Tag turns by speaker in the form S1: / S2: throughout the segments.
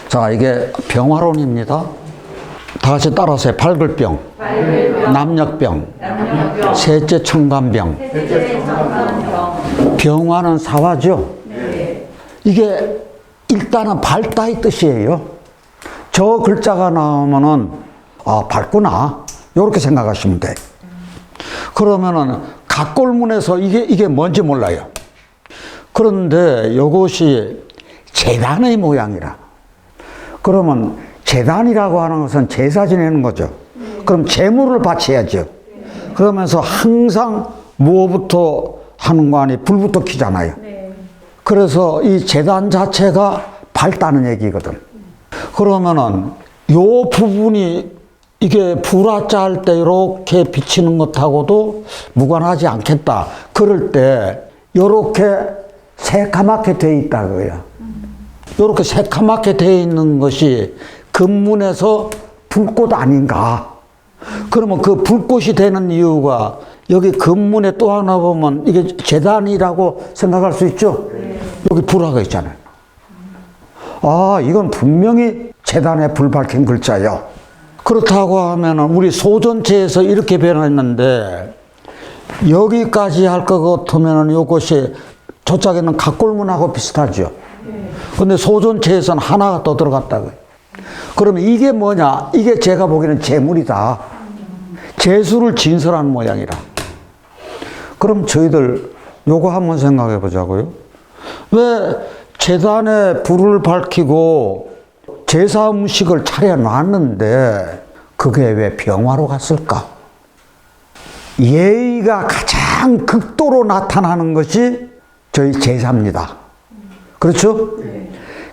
S1: 자, 이게 병화론입니다. 다 같이 따라서 발글병, 남력병, 셋째 청간병. 병화는 사화죠. 이게 일단은 밝다 이 뜻이에요. 저 글자가 나오면은 아, 밝구나 이렇게 생각하시면 돼. 그러면은 각골문에서 이게 뭔지 몰라요. 그런데 이것이 제단의 모양이라. 그러면 제단이라고 하는 것은 제사 지내는 거죠. 그럼 제물을 바쳐야죠. 그러면서 항상 무엇부터 하는 거 아니 불부터 켜잖아요. 그래서 이 제단 자체가 밝다는 얘기거든. 그러면은 요 부분이 이게 불화자 할 때 이렇게 비치는 것하고도 무관하지 않겠다. 그럴 때 요렇게 새까맣게 돼 있다 그거야. 요렇게 새까맣게 돼 있는 것이 금문에서 불꽃 아닌가. 그러면 그 불꽃이 되는 이유가 여기 금문에 또 하나 보면 이게 제단이라고 생각할 수 있죠? 여기 불화가 있잖아요. 아, 이건 분명히 제단에 불 밝힌 글자예요. 그렇다고 하면은 우리 소전체에서 이렇게 변했는데 여기까지 할 것 같으면은 이것이 저짝에는 각골문하고 비슷하죠. 근데 소전체에서는 하나가 더 들어갔다고요. 그러면 이게 뭐냐? 이게 제가 보기에는 제물이다. 제수를 진설하는 모양이라. 그럼 저희들 요거 한번 생각해 보자고요. 왜 제단에 불을 밝히고 제사 음식을 차려놨는데 그게 왜 병화로 갔을까? 예의가 가장 극도로 나타나는 것이 저희 제사입니다. 그렇죠?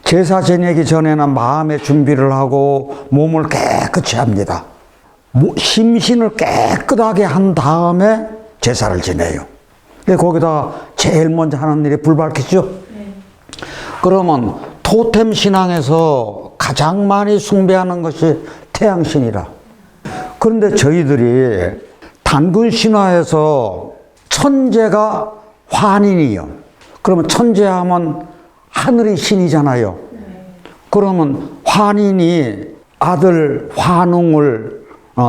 S1: 제사 지내기 전에는 마음의 준비를 하고 몸을 깨끗이 합니다. 심신을 깨끗하게 한 다음에 제사를 지내요. 근데 거기다 제일 먼저 하는 일이 불 밝히죠? 그러면 토템 신앙에서 가장 많이 숭배하는 것이 태양신이라. 그런데 저희들이 단군 신화에서 천재가 환인이요. 그러면 천재하면 하늘의 신이잖아요. 그러면 환인이 아들 환웅을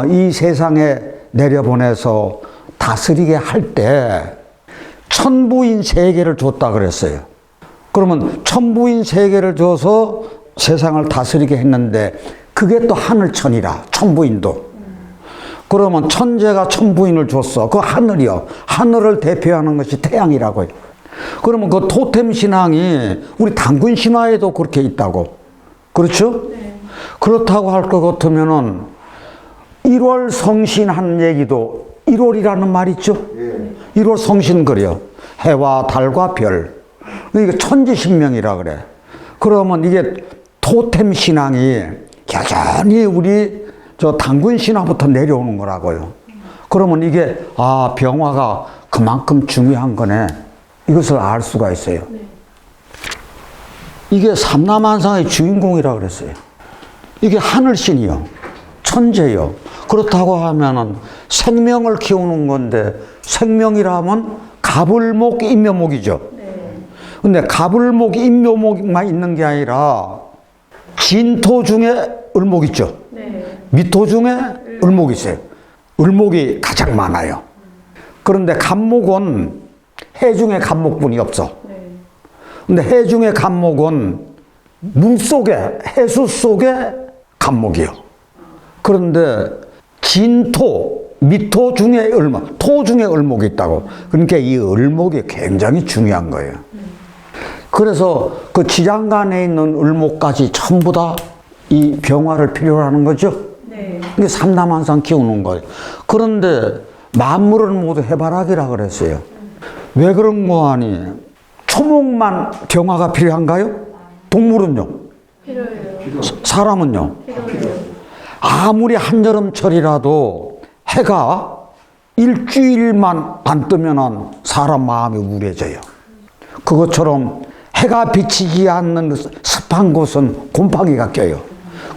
S1: 이 세상에 내려보내서 다스리게 할 때 천부인 세계를 줬다 그랬어요. 그러면 천부인 세계를 줘서 세상을 다스리게 했는데 그게 또 하늘천이라. 천부인도. 그러면 천재가 천부인을 줬어. 그 하늘이요. 하늘을 대표하는 것이 태양이라고요. 그러면 그 토템 신앙이 우리 단군 신화에도 그렇게 있다고. 그렇죠? 그렇다고 할 것 같으면은 1월 성신 하는 얘기도 1월이라는 말 있죠? 1월 성신 그래요. 해와 달과 별. 이게 천지신명이라 그래. 그러면 이게 토템 신앙이 여전히 우리 저 단군 신화부터 내려오는 거라고요. 그러면 이게 아, 병화가 그만큼 중요한 거네. 이것을 알 수가 있어요. 이게 삼라만상의 주인공이라 그랬어요. 이게 하늘신이요. 천재요. 그렇다고 하면은 생명을 키우는 건데 생명이라면 가불목, 임묘목이죠. 근데 가불목, 임묘목만 있는 게 아니라 진토 중에 을목 있죠. 미토 중에 을목이 있어요. 을목이 가장 많아요. 그런데 간목은 해 중에 간목분이 없어. 근데 해 중에 간목은 물 속에, 해수 속에 간목이요. 그런데 진토, 미토 중에 을목, 토 중에 을목이 있다고. 그러니까 이 을목이 굉장히 중요한 거예요. 그래서 그 지장간에 있는 을목까지 전부 다 이 병화를 필요로 하는 거죠. 이게 삼라만상 키우는 거예요. 그런데 만물은 모두 해바라기라 그랬어요. 왜 그런 거 아니? 초목만 병화가 필요한가요? 동물은요? 필요해요. 사람은요? 필요해요. 아무리 한여름철이라도 해가 일주일만 안 뜨면은 사람 마음이 우울해져요. 그것처럼 해가 비치지 않는 습한 곳은 곰팡이가 껴요.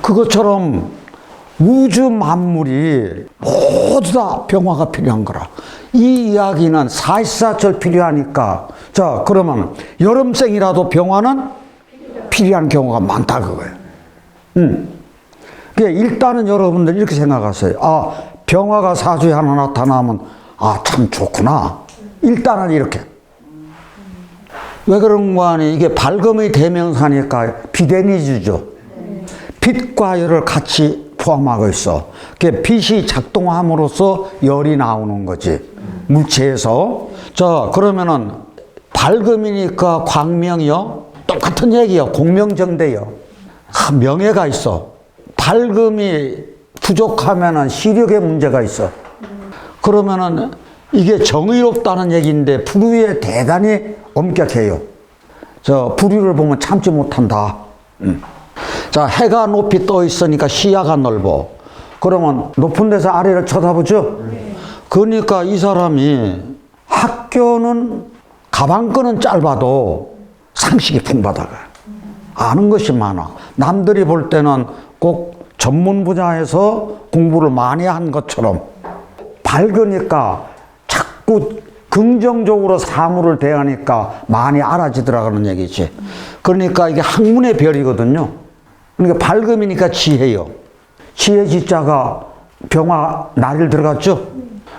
S1: 그것처럼 우주 만물이 모두 다 병화가 필요한 거라. 이 이야기는 사시사철 필요하니까. 자, 그러면 여름생이라도 병화는 필요한 경우가 많다 그거예요. 일단은 여러분들 이렇게 생각하세요. 아, 병화가 사주에 하나 나타나면 아, 참 좋구나. 일단은 이렇게. 왜 그런 거 아니? 이게 밝음의 대명사니까 비대니주죠. 빛과 열을 같이 포함하고 있어. 빛이 작동함으로써 열이 나오는 거지. 물체에서. 자, 그러면은 밝음이니까 광명이요. 똑같은 얘기요. 공명정대요. 명예가 있어. 밝음이 부족하면은 시력에 문제가 있어. 그러면은 이게 정의롭다는 얘기인데 불의에 대단히 엄격해요. 저 불의를 보면 참지 못한다. 자, 해가 높이 떠 있으니까 시야가 넓어. 그러면 높은 데서 아래를 쳐다보죠. 그러니까 이 사람이 학교는 가방끈은 짧아도 상식이 풍부하다. 아는 것이 많아. 남들이 볼 때는 꼭 전문 분야에서 공부를 많이 한 것처럼 밝으니까 자꾸 긍정적으로 사물을 대하니까 많이 알아지더라는 얘기지. 그러니까 이게 학문의 별이거든요. 그러니까 밝음이니까 지혜요. 지혜 지자가 병화 날일 들어갔죠.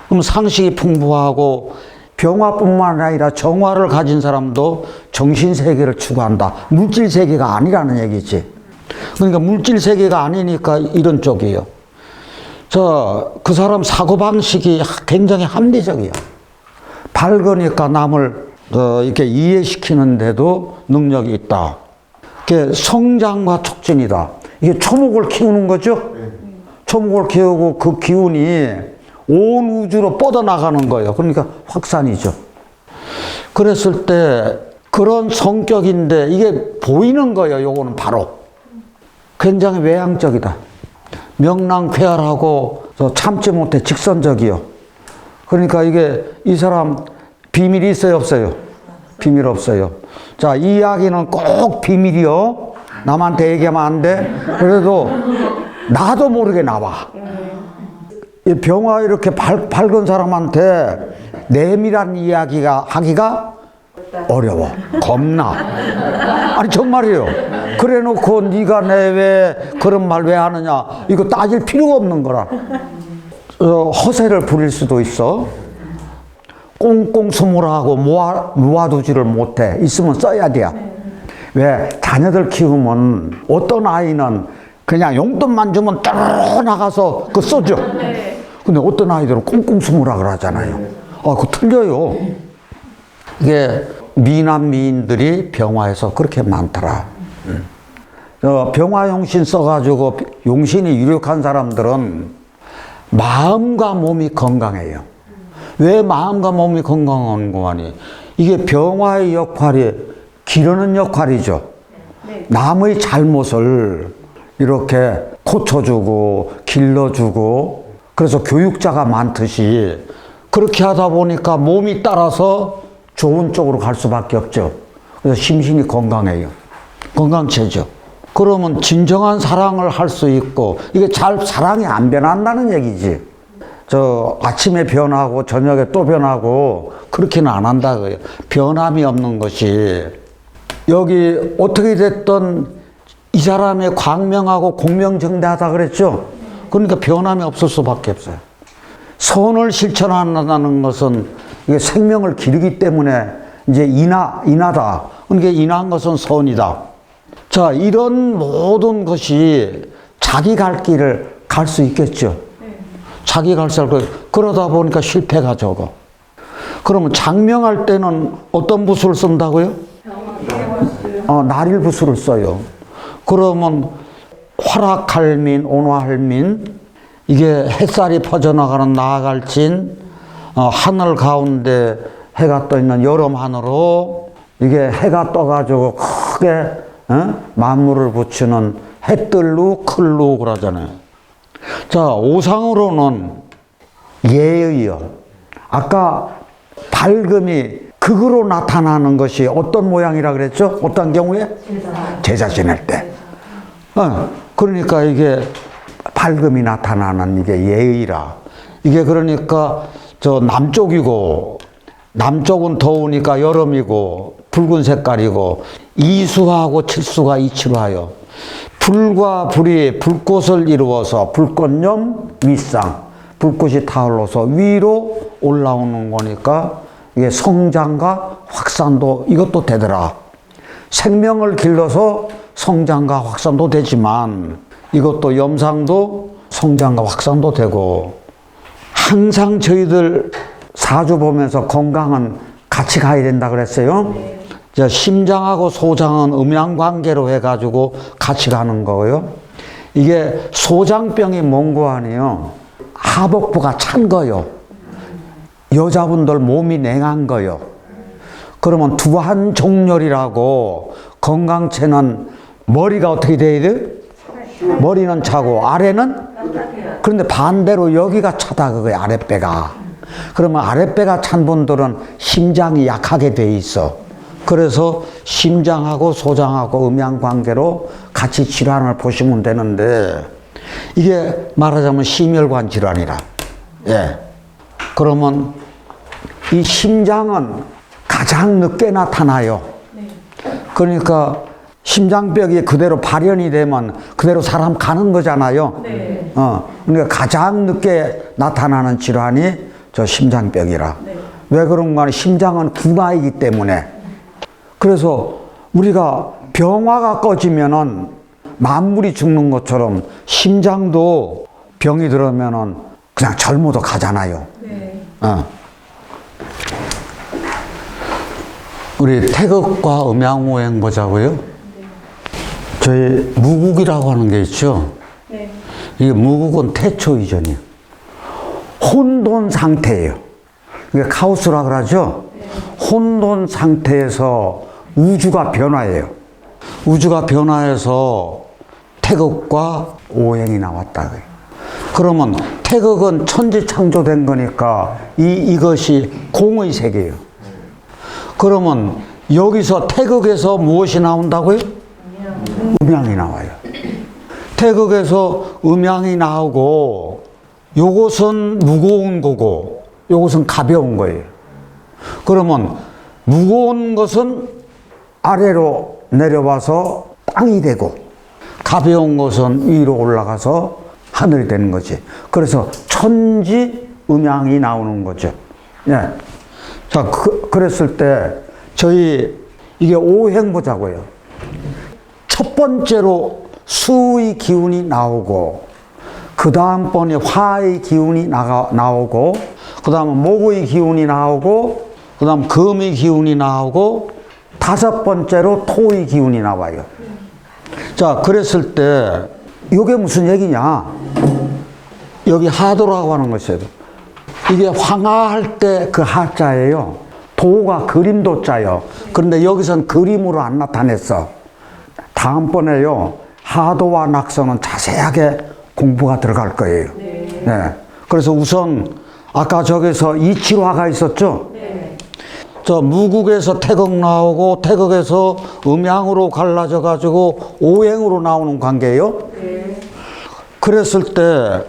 S1: 그럼 상식이 풍부하고 병화뿐만 아니라 정화를 가진 사람도 정신세계를 추구한다. 물질세계가 아니라는 얘기지. 그러니까 물질세계가 아니니까 이런 쪽이에요. 그 사람 사고방식이 굉장히 합리적이에요. 밝으니까 남을 이렇게 이해시키는데도 능력이 있다. 이게 성장과 촉진이다. 이게 초목을 키우는 거죠? 초목을 키우고 그 기운이 온 우주로 뻗어나가는 거예요. 그러니까 확산이죠. 그랬을 때 그런 성격인데 이게 보이는 거예요. 요거는 바로. 굉장히 외향적이다. 명랑쾌활하고 참지 못해 직선적이요. 그러니까 이게 이 사람 비밀이 있어요, 없어요? 비밀 없어요. 자, 이 이야기는 꼭 비밀이요. 남한테 얘기하면 안 돼. 그래도 나도 모르게 나와. 이 병화 이렇게 밝은 사람한테 내밀한 이야기가 하기가 어려워. 겁나. 아니 정말이에요. 그래 놓고 네가 내 왜 그런 말 왜 하느냐. 이거 따질 필요가 없는 거라. 허세를 부릴 수도 있어. 꽁꽁 숨으라고 모아두지를 못해. 있으면 써야 돼. 왜? 자녀들 키우면 어떤 아이는 그냥 용돈만 주면 따로 나가서 그거 써줘. 근데 어떤 아이들은 꽁꽁 숨으라 그러잖아요. 그거 틀려요. 이게 미남 미인들이 병화에서 그렇게 많더라. 병화 용신 써가지고 용신이 유력한 사람들은 마음과 몸이 건강해요. 왜 마음과 몸이 건강한 거 아니? 이게 병화의 역할이 기르는 역할이죠. 남의 잘못을 이렇게 고쳐주고 길러주고 그래서 교육자가 많듯이 그렇게 하다 보니까 몸이 따라서 좋은 쪽으로 갈 수밖에 없죠. 그래서 심신이 건강해요. 건강체죠. 그러면 진정한 사랑을 할 수 있고 이게 사랑이 안 변한다는 얘기지. 아침에 변하고 저녁에 또 변하고 그렇게는 안 한다고요. 변함이 없는 것이 여기 어떻게 됐든 이 사람의 광명하고 공명정대하다 그랬죠. 그러니까 변함이 없을 수밖에 없어요. 선을 실천한다는 것은 이게 생명을 기르기 때문에 이제 인하다. 그러니까 인한 것은 선이다. 자, 이런 모든 것이 자기 갈 길을 갈 수 있겠죠. 자기 갈 길을 그러다 보니까 실패가 적어. 그러면 장명할 때는 어떤 부수를 쓴다고요? 날일부수를 써요. 그러면 화락할민, 온화할민, 이게 햇살이 퍼져나가는 나아갈진, 하늘 가운데 해가 떠 있는 여름 하늘로 이게 해가 떠가지고 크게 만물을 붙이는 해뜰루 클루 그러잖아요. 자, 오상으로는 예의요. 아까 밝음이 극으로 나타나는 것이 어떤 모양이라 그랬죠? 어떤 경우에? 제사 지낼 때. 그러니까 이게 밝음이 나타나는 이게 예의라. 이게 그러니까 저 남쪽이고, 남쪽은 더우니까 여름이고, 붉은 색깔이고, 이수하고 칠수가 이치로하여 불과 불이 불꽃을 이루어서 불꽃염 윗상, 불꽃이 타올라서 위로 올라오는 거니까 이게 성장과 확산도 이것도 되더라. 생명을 길러서 성장과 확산도 되지만 이것도 염상도 성장과 확산도 되고, 항상 저희들 사주 보면서 건강은 같이 가야 된다 그랬어요. 네. 심장하고 소장은 음양관계로 해가지고 같이 가는 거고요. 이게 소장병이 뭔고 하니요, 하복부가 찬 거요. 여자분들 몸이 냉한 거요. 그러면 두한종렬이라고, 건강체는 머리가 어떻게 돼야 돼? 머리는 차고 아래는? 그런데 반대로 여기가 차다 그거야, 아랫배가. 그러면 아랫배가 찬 분들은 심장이 약하게 돼 있어. 그래서 심장하고 소장하고 음양관계로 같이 질환을 보시면 되는데, 이게 말하자면 심혈관 질환이라. 예. 그러면 이 심장은 가장 늦게 나타나요. 그러니까 심장벽이 그대로 발현이 되면 그대로 사람 가는 거잖아요. 네. 그러니까 가장 늦게 나타나는 질환이 저 심장벽이라. 네. 왜 그런가 하면 심장은 분화이기 때문에. 그래서 우리가 병화가 꺼지면은 만물이 죽는 것처럼 심장도 병이 들어오면은 그냥 젊어도 가잖아요. 네. 우리 태극과 음양오행 보자고요. 네. 저희 무국이라고 하는 게 있죠. 네. 이게 무국은 태초 이전이에요. 혼돈 상태예요. 이게 카오스라 그러죠. 네. 혼돈 상태에서 우주가 변화해요. 우주가 변화해서 태극과 오행이 나왔다. 그러면 태극은 천지창조된 거니까 이것이 공의 세계예요. 그러면 여기서 태극에서 무엇이 나온다고요? 음양이 나와요. 태극에서 음양이 나오고, 요것은 무거운 거고 요것은 가벼운 거예요. 그러면 무거운 것은 아래로 내려와서 땅이 되고, 가벼운 것은 위로 올라가서 하늘이 되는 거지. 그래서 천지 음양이 나오는 거죠. 예. 자, 그랬을 때 저희 이게 오행 보자고요. 첫 번째로 수의 기운이 나오고, 그 다음번에 화의 기운이 나오고, 그 다음에 목의 기운이 나오고, 그 다음 금의 기운이 나오고, 다섯 번째로 토의 기운이 나와요. 자, 그랬을 때 이게 무슨 얘기냐? 여기 하도라고 하는 것이에요. 이게 황하할 때 그 하자예요. 도가 그림도 짜요. 그런데 여기선 그림으로 안 나타냈어. 다음번에요, 하도와 낙서는 자세하게 공부가 들어갈 거예요. 네. 네. 그래서 우선 아까 저기서 이치화가 있었죠. 네. 저 무국에서 태극 나오고, 태극에서 음양으로 갈라져 가지고 오행으로 나오는 관계예요. 네. 그랬을 때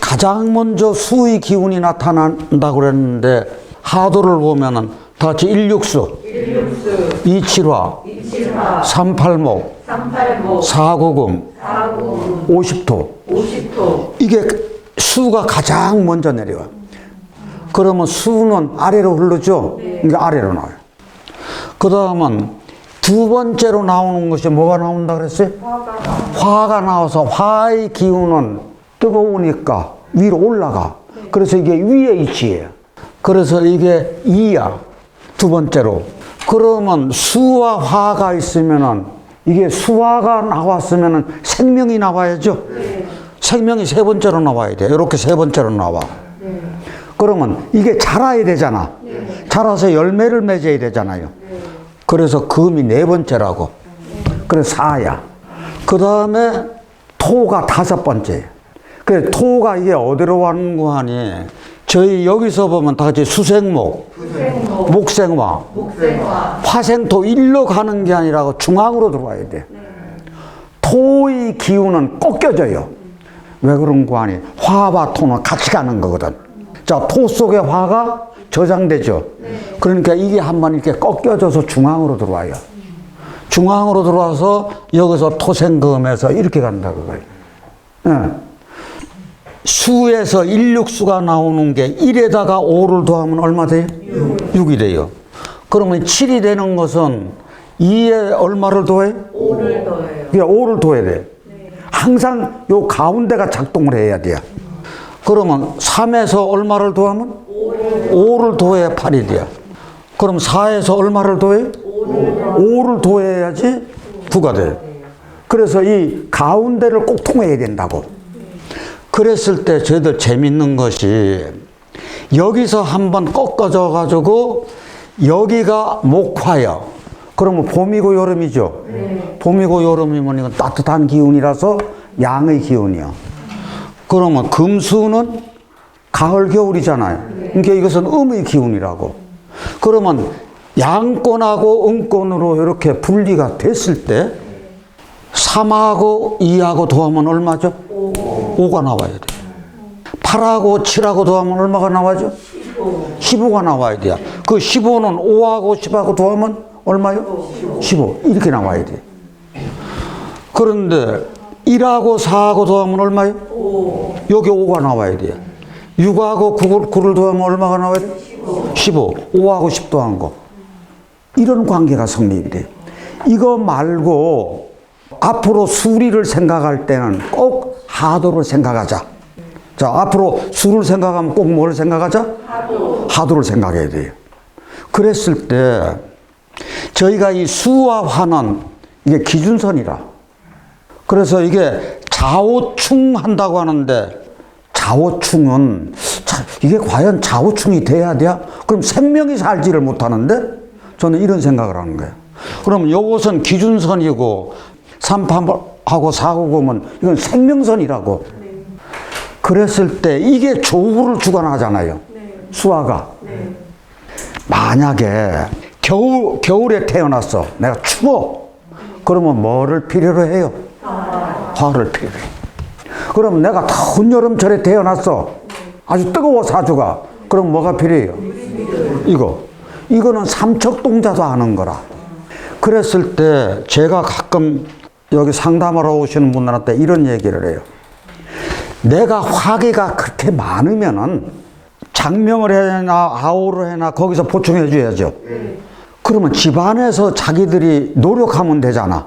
S1: 가장 먼저 수의 기운이 나타난다고 그랬는데, 하도를 보면은 다 같이 일육수, 이칠화, 삼팔목, 사구금, 오십토. 이게 수가 가장 먼저 내려와. 그러면 수는 아래로 흐르죠? 네. 그러니까 아래로 나와요. 그 다음은 두 번째로 나오는 것이 뭐가 나온다 그랬어요? 화가 나와서, 화의 기운은 뜨거우니까 위로 올라가. 그래서 이게 위에 위치예요. 그래서 이게 이야, 두 번째로. 그러면 수와 화가 있으면은, 이게 수화가 나왔으면은 생명이 나와야죠. 네. 생명이 세 번째로 나와야 돼. 이렇게 세 번째로 나와. 네. 그러면 이게 자라야 되잖아. 네. 자라서 열매를 맺어야 되잖아요. 네. 그래서 금이 네 번째라고. 그래서 사야. 그 다음에 토가 다섯 번째. 그래, 토가 이게 어디로 가는 거 하니? 저희 여기서 보면 다 같이 수생목, 목생화, 화생토 일로 가는 게 아니라 중앙으로 들어와야 돼. 토의 기운은 꺾여져요. 왜 그런 거 아니? 화와 토는 같이 가는 거거든. 자, 토 속에 화가 저장되죠. 그러니까 이게 한번 이렇게 꺾여져서 중앙으로 들어와요. 중앙으로 들어와서 여기서 토생금에서 이렇게 간다 그거예요. 네. 수에서 일육수가 나오는 게 1에다가 5를 더하면 얼마 돼요? 6이 돼요. 그러면 7이 되는 것은 2에 얼마를 더해?
S2: 5를 더해요.
S1: 5를 더해야 돼. 항상 요 가운데가 작동을 해야 돼요. 그러면 3에서 얼마를 더하면? 5를 더해야 8이 돼요. 그럼 4에서 얼마를 더해? 5를 더해야지 9가 돼요. 그래서 이 가운데를 꼭 통해야 된다고. 그랬을 때 저희들 재밌는 것이 여기서 한번 꺾어져 가지고 여기가 목화요. 그러면 봄이고 여름이죠. 봄이고 여름이면 이건 따뜻한 기운이라서 양의 기운이요. 그러면 금수는 가을 겨울이잖아요. 그러니까 이것은 음의 기운이라고. 그러면 양권하고 음권으로 이렇게 분리가 됐을 때 3하고 2하고 더하면 얼마죠? 5가 나와야 돼요. 8하고 7하고 더하면 얼마가 나와죠? 15가 나와야 돼요. 그 15는 5하고 10하고 더하면 얼마요? 15. 이렇게 나와야 돼요. 그런데 1하고 4하고 더하면 얼마요? 5. 여기 5가 나와야 돼요. 6하고 9를 더하면 얼마가 나와야 돼요? 15. 5하고 10 더한 거. 이런 관계가 성립이 돼요. 이거 말고 앞으로 수리를 생각할 때는 꼭 하도를 생각하자. 자, 앞으로 수를 생각하면 꼭 뭘 생각하자? 하도를 생각해야 돼요. 그랬을 때 저희가 이 수와 화는 이게 기준선이라. 그래서 이게 좌우충 한다고 하는데 좌우충은 이게 과연 좌우충이 돼야 돼요? 그럼 생명이 살지를 못하는데 저는 이런 생각을 하는 거예요. 그럼 요것은 기준선이고 3하고 4하고 보면 이건 생명선이라고. 그랬을 때 이게 조후를 주관하잖아요. 수화가. 만약에 겨울에 태어났어. 내가 추워. 그러면 뭐를 필요로 해요? 화를 필요로 해요. 그럼 내가 더운 여름철에 태어났어. 아주 뜨거워 사주가. 그럼 뭐가 필요해요? 이거는 삼척동자도 하는 거라. 그랬을 때 제가 가끔 여기 상담하러 오시는 분들한테 이런 얘기를 해요. 내가 화기가 그렇게 많으면은 장명을 해나 아우를 해나 거기서 보충해 줘야죠. 그러면 집안에서 자기들이 노력하면 되잖아.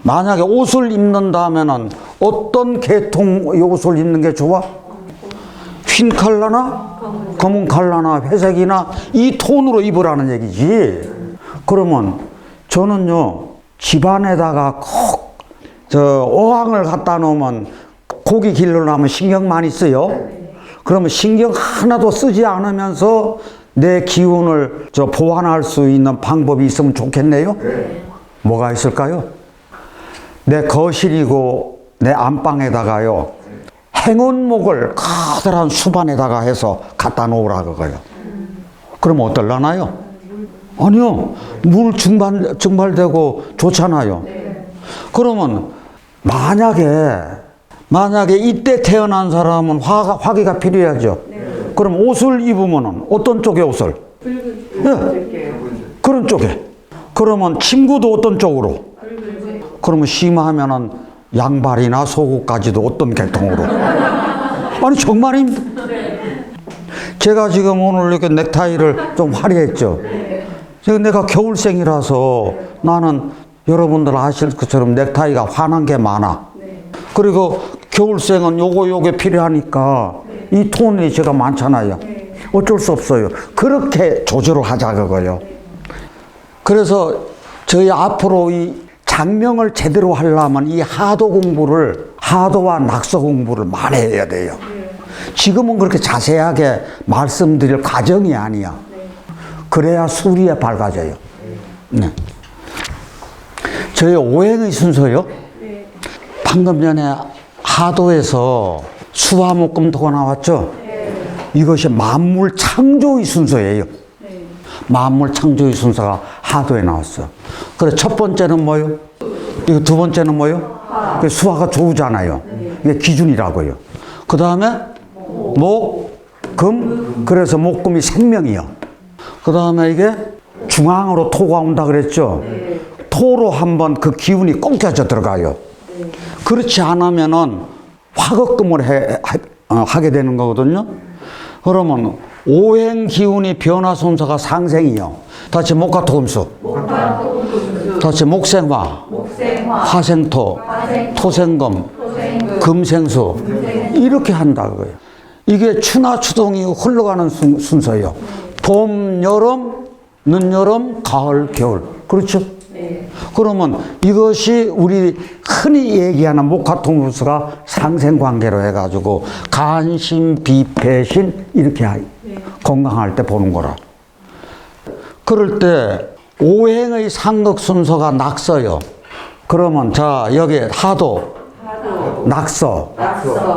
S1: 만약에 옷을 입는다면은 어떤 계통 옷을 입는 게 좋아? 흰 컬러나 검은 컬러나 회색이나 이 톤으로 입으라는 얘기지. 그러면 저는요 집안에다가 꼭 어항을 갖다 놓으면 고기 길러려면 신경 많이 써요. 그러면 신경 하나도 쓰지 않으면서 내 기운을 보완할 수 있는 방법이 있으면 좋겠네요. 뭐가 있을까요? 내 거실이고 내 안방에다가요 행운목을 커다란 수반에다가 해서 갖다 놓으라 그거요. 그러면 어떨라나요? 아니요, 물 증발되고 좋잖아요. 그러면 만약에 이때 태어난 사람은 화기가 필요하죠. 그럼 옷을 입으면은 어떤 쪽의 옷을? 네. 그런 쪽에. 그러면 침구도 어떤 쪽으로? 그러면 심하면은 양발이나 속옷까지도 어떤 계통으로? 아니 정말입니다. 제가 지금 오늘 이렇게 넥타이를 좀 화려했죠. 내가 겨울생이라서 나는 여러분들 아실 것처럼 넥타이가 환한 게 많아. 그리고 겨울생은 요게 필요하니까 이 톤이 제가 많잖아요. 어쩔 수 없어요. 그렇게 조절을 하자 그거요. 그래서 저희 앞으로 이 장명을 제대로 하려면 이 하도와 낙서 공부를 많이 해야 돼요. 지금은 그렇게 자세하게 말씀드릴 과정이 아니야. 그래야 수리에 밝아져요. 네. 저희 오행의 순서요. 방금 전에 하도에서 수화목금토가 나왔죠. 이것이 만물 창조의 순서예요. 만물 창조의 순서가 하도에 나왔어. 그래 첫 번째는 뭐요? 이거 두 번째는 뭐요? 수화가 좋으잖아요. 이게 기준이라고요. 그 다음에 목, 금, 그래서 목금이 생명이요. 그 다음에 이게 중앙으로 토가 온다 그랬죠. 토로 한번 그 기운이 꽁겨져 들어가요. 그렇지 않으면은 화극금을 하게 되는 거거든요. 그러면 오행 기운이 변화 순서가 상생이요. 다시 목화토금수. 다시 목생화. 화생토. 토생금. 금생수. 이렇게 한다 그거예요. 이게 추나 추동이 흘러가는 순서예요. 봄, 여름, 늦여름, 가을, 겨울. 그렇죠? 네. 그러면 이것이 우리 흔히 얘기하는 목화토금수가 상생관계로 해가지고 간신, 비패신 이렇게 건강할 때 보는 거라. 그럴 때 오행의 상극 순서가 낙서요. 그러면 자 여기 하도, 낙서.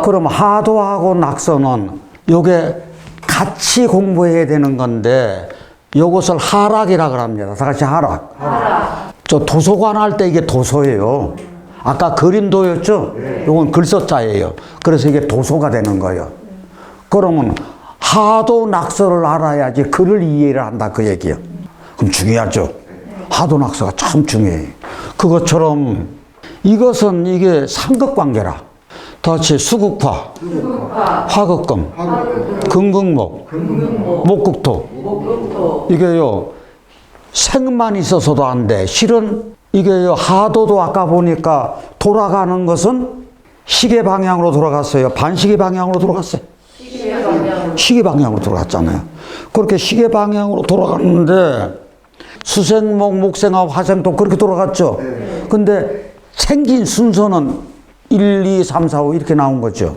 S1: 그러면 하도하고 낙서는 요게 같이 공부해야 되는 건데 요것을 하락이라고 합니다. 다 같이 하락. 저 도서관 할 때 이게 도서예요. 아까 그림도였죠? 요건 글서자예요. 그래서 이게 도서가 되는 거예요. 그러면 하도 낙서를 알아야지 글을 이해를 한다 그 얘기예요. 그럼 중요하죠. 하도 낙서가 참 중요해요. 그것처럼 이것은 이게 상극관계라. 다시 수극화, 화극금, 금극목, 목극토. 이게요 생만 있어서도 안 돼. 실은 이게요 하도도 아까 보니까 돌아가는 것은 시계 방향으로 돌아갔어요. 반시계 방향으로 돌아갔어요. 시계 방향으로 돌아갔잖아요. 그렇게 시계 방향으로 돌아갔는데 수생목, 목생화, 화생토 그렇게 돌아갔죠. 근데 생긴 순서는 1, 2, 3, 4, 5 이렇게 나온 거죠.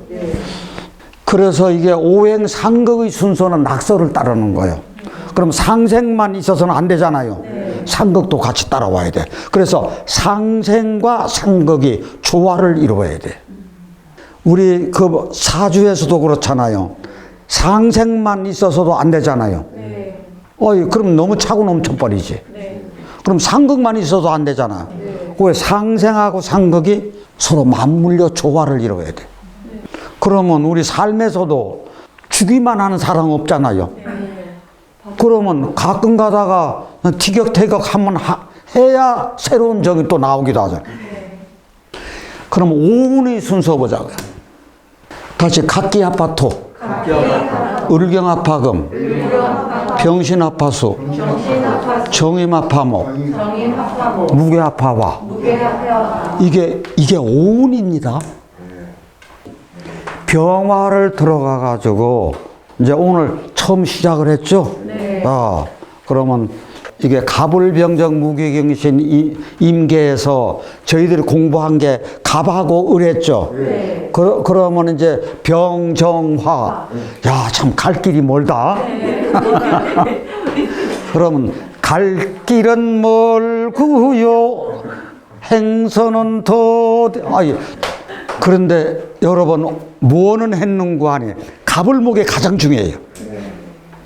S1: 그래서 이게 오행 상극의 순서는 낙서를 따르는 거예요. 그럼 상생만 있어서는 안 되잖아요. 상극도 같이 따라와야 돼. 그래서 상생과 상극이 조화를 이루어야 돼. 우리 그 사주에서도 그렇잖아요. 상생만 있어서도 안 되잖아요. 그럼 너무 차고 넘쳐버리지. 그럼 상극만 있어도 안 되잖아. 왜 상생하고 상극이 서로 맞물려 조화를 이루어야 돼. 그러면 우리 삶에서도 주기만 하는 사람 없잖아요. 그러면 가끔 가다가 티격태격 한번 해야 새로운 정이 또 나오기도 하잖아요. 그럼 오운의 순서 보자고요. 다시 각기아파토, 을경아파금, 병신아파수, 정임아파목, 무게아파화. 이게 오운입니다. 병화를 들어가 가지고 이제 오늘 처음 시작을 했죠. 그러면 이게 갑을병정 무게경신 임계에서 저희들이 공부한 게 갑하고 을했죠. 그러면 이제 병정화. 야, 참 갈 길이 멀다. 그러면 갈 길은 멀고요. 행선은 더. 그런데 여러분 뭐는 했는고 하니 갑을목이 가장 중요해요.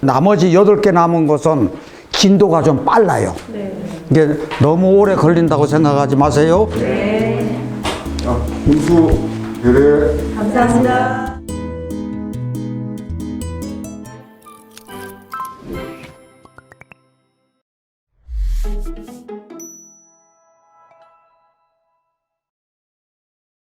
S1: 나머지 8개 남은 것은 진도가 좀 빨라요. 이게 너무 오래 걸린다고 생각하지 마세요.
S2: 공수 별에 감사합니다.